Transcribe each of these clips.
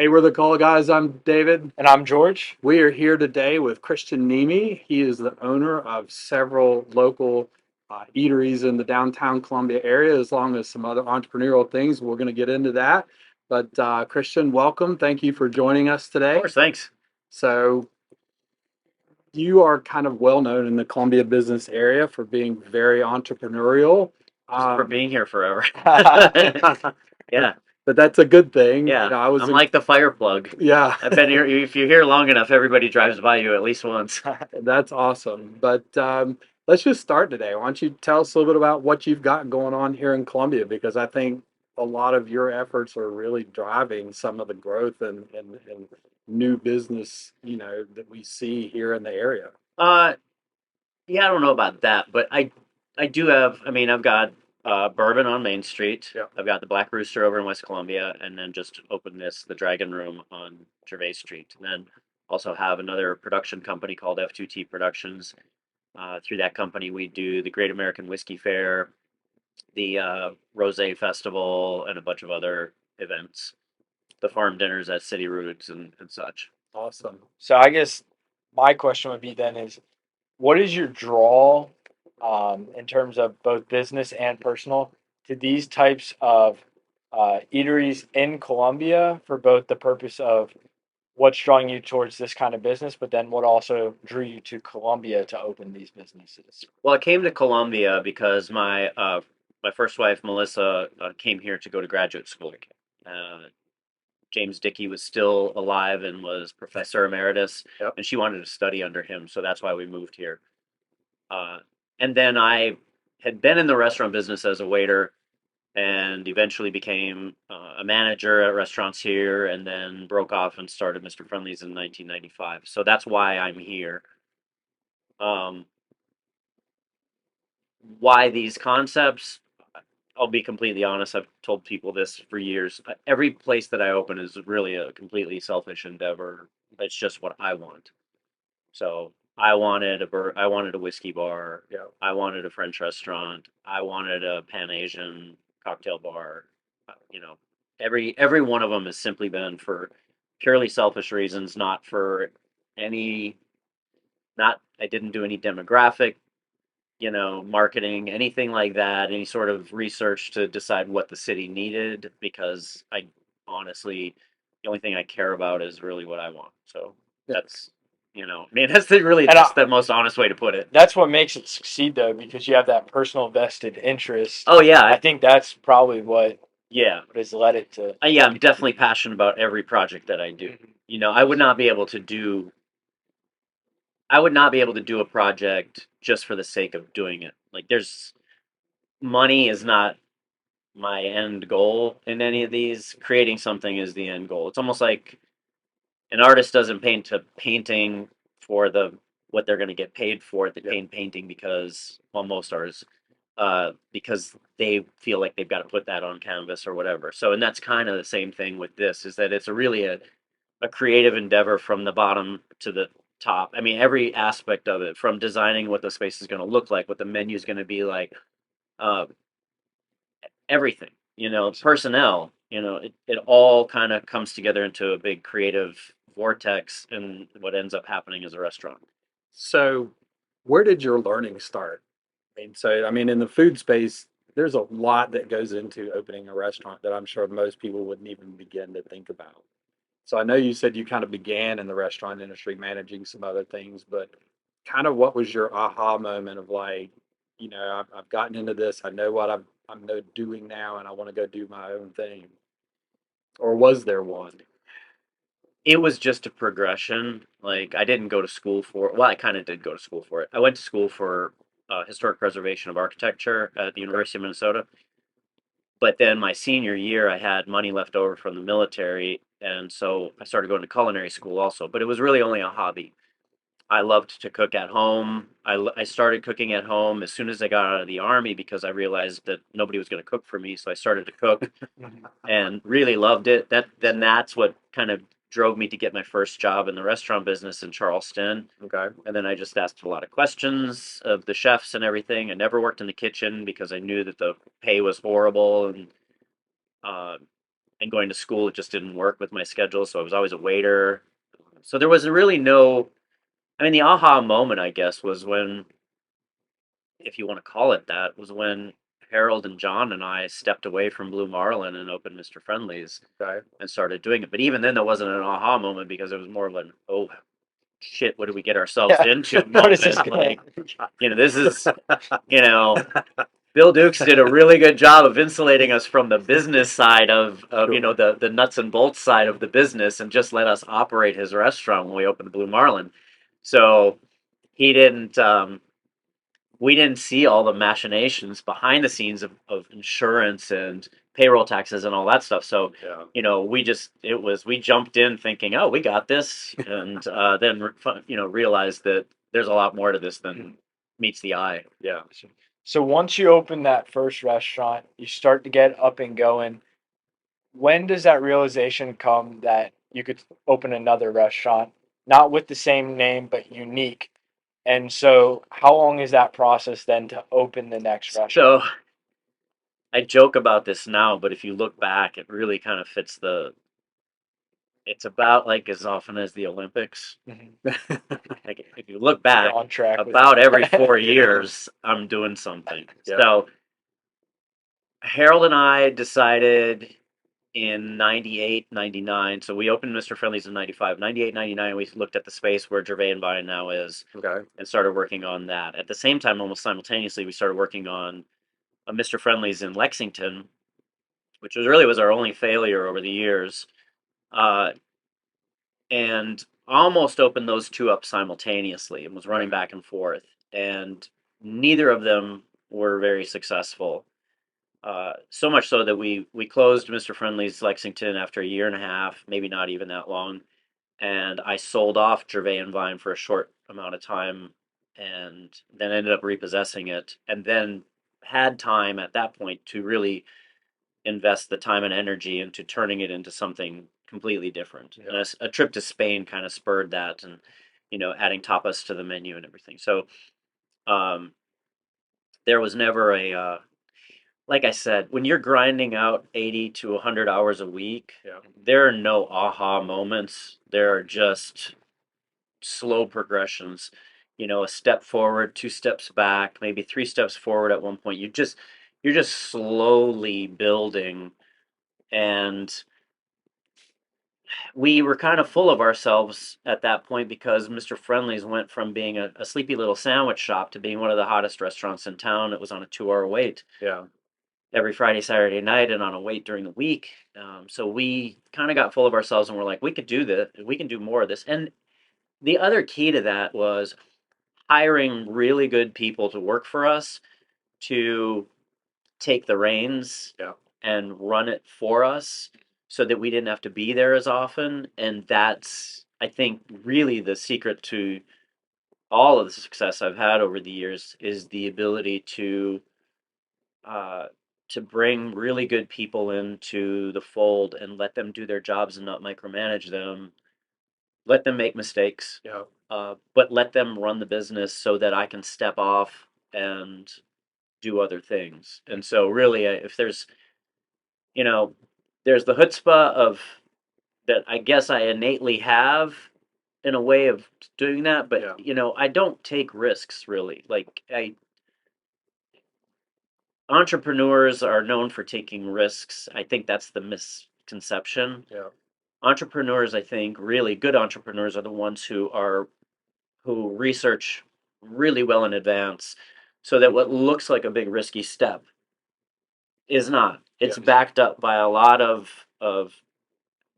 Hey, we're the Call Guys. I'm David. And I'm George. We are here today with Kristian Niemi. He is the owner of several local eateries in the downtown Columbia area, as long as some other entrepreneurial things. We're going to get into that. But Kristian, welcome. Thank you for joining us Of today. course, thanks. So, you are kind of well known in the Columbia business area for being very entrepreneurial. Just for being here forever. But Yeah, that's a good thing. yeah. I was I'm like the fire plug. yeah. I've been here. If you're here long enough, everybody drives by you at least once. That's awesome. But let's just start today. Why don't you tell us a little bit about what you've got going on here in Columbia? Because I think a lot of your efforts are really driving some of the growth and new business, that we see here in the area. Uh, yeah, I don't know about that, but I do have. I mean, I've got Bourbon on Main Street. Yeah. I've got the Black Rooster over in West Columbia, and then just opened the Dragon Room on Gervais Street, and then also have another production company called F2T Productions. Through that company, we do the Great American Whiskey Fair, the Rosé Festival, and a bunch of other events. The farm dinners at City Roots and such. Awesome. So I guess my question would be then is what is your draw in terms of both business and personal to these types of eateries in Columbia for both the purpose of what's drawing you towards this kind of business, but then what also drew you to Columbia to open these businesses? Well, I came to Columbia because my first wife Melissa came here to go to graduate school. Uh, James Dickey was still alive and was professor emeritus, Yep. and she wanted to study under him, so that's why we moved here. Uh, and then I had been in the restaurant business as a waiter, and eventually became a manager at restaurants here, and then broke off and started Mr. Friendly's in 1995. So that's why I'm here. Um, why these concepts? I'll be completely honest. I've told people this for years. Every place that I open is really a completely selfish endeavor. It's just what I want. So I wanted a whiskey bar. Yeah. I wanted a French restaurant. I wanted a Pan Asian cocktail bar. You know, every one of them has simply been for purely selfish reasons, not for any. Not I didn't do any demographic, marketing, anything like that, any sort of research to decide what the city needed, because I honestly, the only thing I care about is really what I want. So Yeah. that's, I mean, that's And the most honest way to put it. that's what makes it succeed though, because you have that personal vested interest. Oh yeah, I think that's probably what yeah, has led it to. yeah. I'm definitely passionate about every project that I do. Mhm. I would not be able to do. I would not be able to do a project just for the sake of doing it. Like, there's money is not my end goal in any of these. Creating something is the end goal. It's almost like an artist doesn't paint a painting for the what they're going to get paid for. They Yeah. paint painting because, well, most artists, because they feel like they've got to put that on canvas or whatever. So, and that's kind of the same thing with this. Is that it's really a creative endeavor from the bottom to the top. I mean, every aspect of it, from designing what the space is going to look like, what the menu is going to be like, uh, everything, personnel, it all kind of comes together into a big creative vortex, and what ends up happening is a restaurant. So, where did your learning start? I mean, in the food space, there's a lot that goes into opening a restaurant that I'm sure most people wouldn't even begin to think about. So I know you said you kind of began in the restaurant industry managing some other things, but kind of what was your aha moment of like, I've gotten into this, I know what I'm doing now, and I want to go do my own thing. Or was there one? It was just a progression. Like, I didn't go to school for, well, I kind of did go to school for it. I went to school for historic preservation of architecture at the Okay. University of Minnesota. But then my senior year, I had money left over from the military, and so I started going to culinary school also. But it was really only a hobby. I loved to cook at home. I started cooking at home as soon as I got out of the army, because I realized that nobody was going to cook for me. So I started to cook and really loved it. That's what kind of drove me to get my first job in the restaurant business in Charleston. Okay. And then I just asked a lot of questions of the chefs and everything. I never worked in the kitchen because I knew that the pay was horrible, uh, and going to school, it just didn't work with my schedule. So I was always a waiter. So there was really no, I mean, the aha moment, I guess, was when, if you want to call it that, was when Harold and John and I stepped away from Blue Marlin and opened Mr. Friendly's Okay. and started doing it. But even then, there wasn't an aha moment because it was more of an, oh shit, what did we get ourselves Yeah. into What is this moment? going? Like, this is, you know, Bill Dukes did a really good job of insulating us from the business side of Sure. the nuts and bolts side of the business and just let us operate his restaurant when we opened the Blue Marlin. So he didn't we didn't see all the machinations behind the scenes of insurance and payroll taxes and all that stuff. So, Yeah. we jumped in thinking, oh, we got this. And then, realized that there's a lot more to this than meets the eye. Yeah. So once you open that first restaurant, you start to get up and going. When does that realization come that you could open another restaurant, not with the same name, but unique? And so, how long is that process then to open the next restaurant? So I joke about this now, but if you look back, it really kind of fits it's about like as often as the Olympics. Mhm. Like if you look You're back, on track with about every that. 4 years, I'm doing something. Yeah. So Harold and I decided in 98, 99. So we opened Mr. Friendly's in 95. 98, 99, we looked at the space where Gervais Vine now is Okay. and started working on that. At the same time, almost simultaneously, we started working on a Mr. Friendly's in Lexington, which was our only failure over the years. Uh, and almost opened those two up simultaneously and was running back and forth. And neither of them were very successful. So much so that we closed Mr. Friendly's Lexington after a year and a half, maybe not even that long. And I sold off Gervais and Vine for a short amount of time, and then ended up repossessing it, and then had time at that point to really invest the time and energy into turning it into something completely different. And Yeah. a trip to Spain kind of spurred that, and adding tapas to the menu and everything. So um, there was never like I said, when you're grinding out 80 to 100 hours a week, Yeah. there are no aha moments. There are just slow progressions. A step forward, two steps back, maybe three steps forward at one point. You're just slowly building, and we were kind of full of ourselves at that point because Mr. Friendly's went from being a sleepy little sandwich shop to being one of the hottest restaurants in town. It was on a 2-hour wait Yeah. every Friday, Saturday night, and on a wait during the week. So we kind of got full of ourselves and we're like, we could do this. We can do more of this. And the other key to that was hiring really good people to work for us to take the reins Yeah. and run it for us so that we didn't have to be there as often. And that's, I think, really the secret to all of the success I've had over the years is the ability uh, to bring really good people into the fold and let them do their jobs and not micromanage them. Let them make mistakes, Yeah. but let them run the business so that I can step off and do other things. And so, really, if you know, there's the chutzpah of that I guess I innately have in a way of doing that, but Yeah. I don't take risks really. Like entrepreneurs are known for taking risks. I think that's the misconception. Yeah. Entrepreneurs, I think, really good entrepreneurs are the ones who research really well in advance so that what looks like a big risky step is not. It's Yes. backed up by a lot of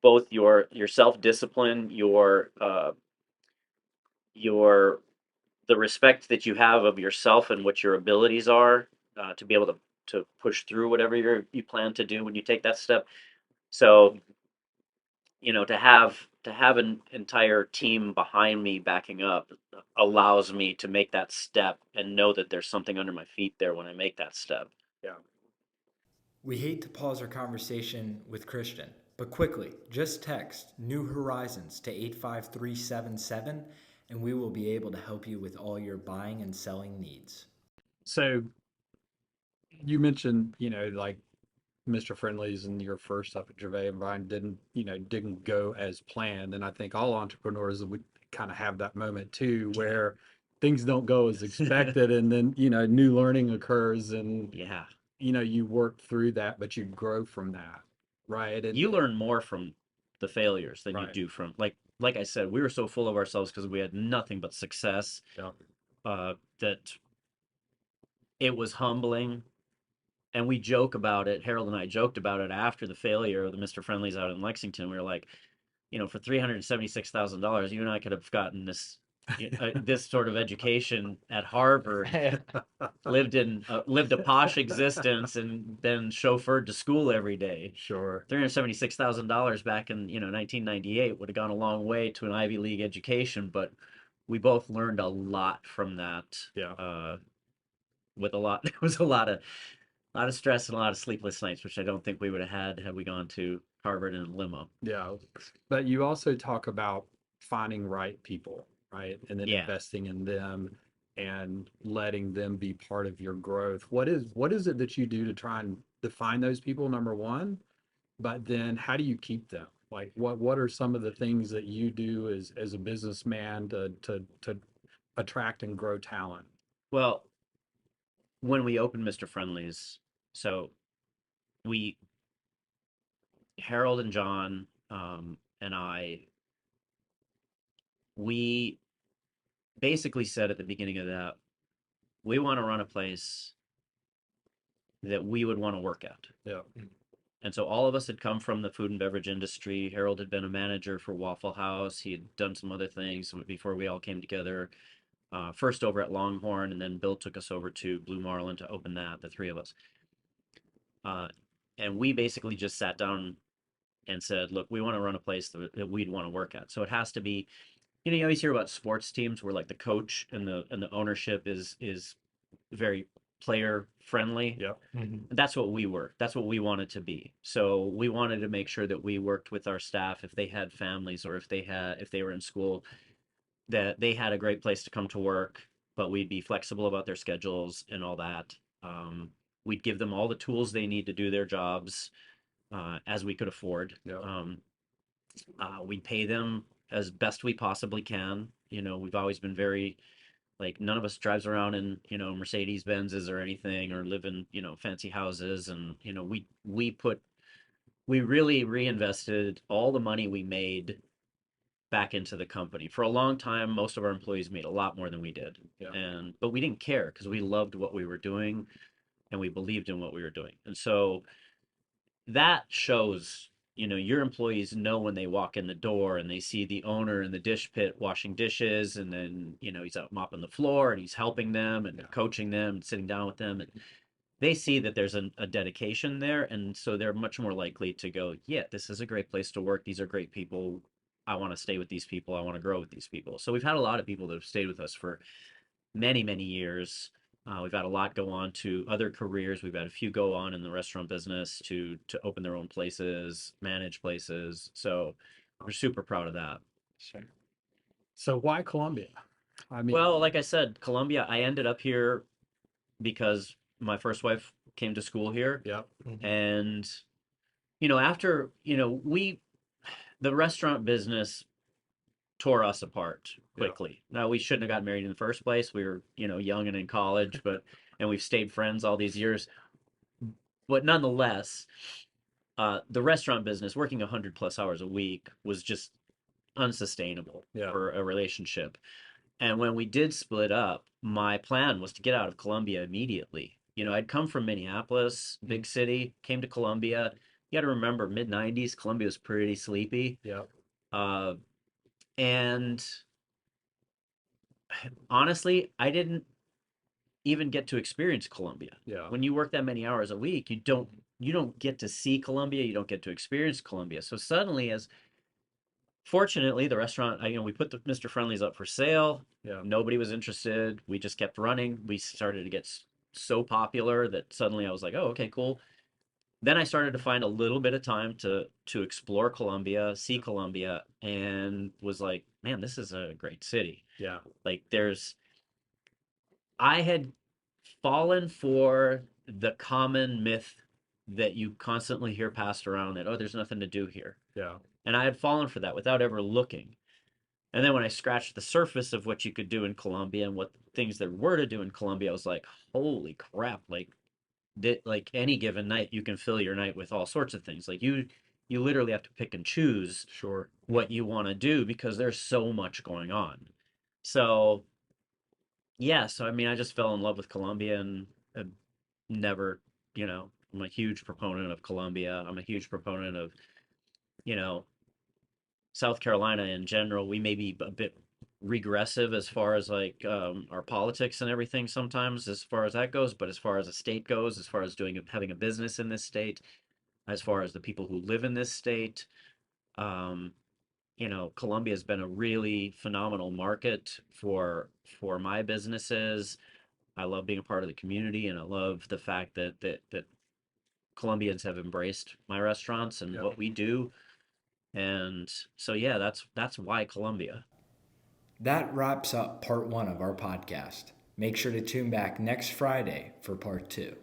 both your self-discipline, your the respect that you have of yourself and what your abilities are to be able to push through whatever you plan to do when you take that step. So, to have an entire team behind me backing up allows me to make that step and know that there's something under my feet there when I make that step. Yeah. We hate to pause our conversation with Kristian, but quickly, just text New Horizons to 85377 and we will be able to help you with all your buying and selling needs. So you mentioned, like Mr. Friendly's and your first stuff at Gervais and Vine didn't go as planned. And I think all entrepreneurs would kind of have that moment too, where things don't go as expected, and then, new learning occurs, and, Yeah. you work through that, but you grow from that. Right. And You learn more from the failures than you right. do from like I said, we were so full of ourselves because we had nothing but success, Yeah. that it was humbling. And we joke about it. Harold and I joked about it after the failure of the Mr. Friendlies out in Lexington. We were like, for $376,000, you and I could have gotten this sort of education at Harvard, lived a posh existence, and then chauffeured to school every day. Sure. $376,000 back in 1998 would have gone a long way to an Ivy League education, but we both learned a lot from that. Yeah. With a lot, it was a lot of stress and a lot of sleepless nights, which I don't think we would have had we gone to Harvard in a limo. Yeah. But you also talk about finding right people, right? And then Yeah. investing in them and letting them be part of your growth. What is it that you do to try and define those people, number one? But then how do you keep them? Like what are some of the things that you do as a businessman to attract and grow talent? Well, when we opened Mr. Friendly's, so we Harold and John, and I, we basically said at the beginning of that, we want to run a place that we would want to work at. Yeah. And so all of us had come from the food and beverage industry. Harold had been a manager for Waffle House. He had done some other things before we all came together. First over at Longhorn, and then Bill took us over to Blue Marlin to open that, the three of us. Uh, and we basically just sat down and said, look, we want to run a place that we'd want to work at. So it has to be, you always hear about sports teams where like the coach and the ownership is very player friendly. Yeah. That's what we were. That's what we wanted to be. So we wanted to make sure that we worked with our staff if they had families or if they were in school, that they had a great place to come to work, but we'd be flexible about their schedules and all that. We'd give them all the tools they need to do their jobs, as we could afford. Yeah. We'd pay them as best we possibly can. We've always been very, like, none of us drives around in, Mercedes Benzes or anything, or live in, fancy houses. And, we really reinvested all the money we made back into the company. For a long time, most of our employees made a lot more than we did. Yeah. But we didn't care because we loved what we were doing and we believed in what we were doing. And so that shows, your employees know when they walk in the door and they see the owner in the dish pit washing dishes, and then, he's out mopping the floor and he's helping them and coaching them and sitting down with them, and they see that there's a dedication there, and so they're much more likely to go, yeah, this is a great place to work, these are great people, I want to stay with these people, I want to grow with these people. So we've had a lot of people that have stayed with us for many, many years. We've had a lot go on to other careers. We've had a few go on in the restaurant business to open their own places, manage places. So we're super proud of that. Sure. So why Columbia? I mean, Well, like I said, Columbia, I ended up here because my first wife came to school here. yeah. And, after, the restaurant business tore us apart quickly. Now, we shouldn't have got married in the first place. We were, young and in college, and we've stayed friends all these years. But nonetheless, the restaurant business, working 100+ hours a week, was just unsustainable for a relationship. And when we did split up, my plan was to get out of Columbia immediately. I'd come from Minneapolis, big city, came to Columbia. You got to remember, mid 90s, Columbia was pretty sleepy. Yeah. And honestly, I didn't even get to experience Columbia. Yeah. When you work that many hours a week, you don't get to see Columbia, you don't get to experience Columbia. So suddenly, as fortunately, the restaurant, we put the Mr. Friendly's up for sale. Yeah. Nobody was interested. We just kept running. We started to get so popular that suddenly I was like, oh, okay, cool. Then I started to find a little bit of time to explore Columbia, see Columbia, and was like, man, this is a great city. Yeah. Like, I had fallen for the common myth that you constantly hear passed around that, oh, there's nothing to do here. Yeah. And I had fallen for that without ever looking. And then when I scratched the surface of what you could do in Colombia and what things there were to do in Colombia, I was like, holy crap, like any given night you can fill your night with all sorts of things. Like you literally have to pick and choose Sure. what you want to do because there's so much going on. So yeah, so I mean I just fell in love with Colombia and never, I'm a huge proponent of Colombia. I'm a huge proponent of, you know, South Carolina in general. We may be a bit regressive as far as like our politics and everything sometimes as far as that goes, but as far as a state goes, as far as having a business in this state, as far as the people who live in this state, um, Colombia has been a really phenomenal market for my businesses. I love being a part of the community, and I love the fact that Colombians have embraced my restaurants and Yeah. what we do. And so yeah, that's why Colombia. That wraps up part 1 of our podcast. Make sure to tune back next Friday for part 2.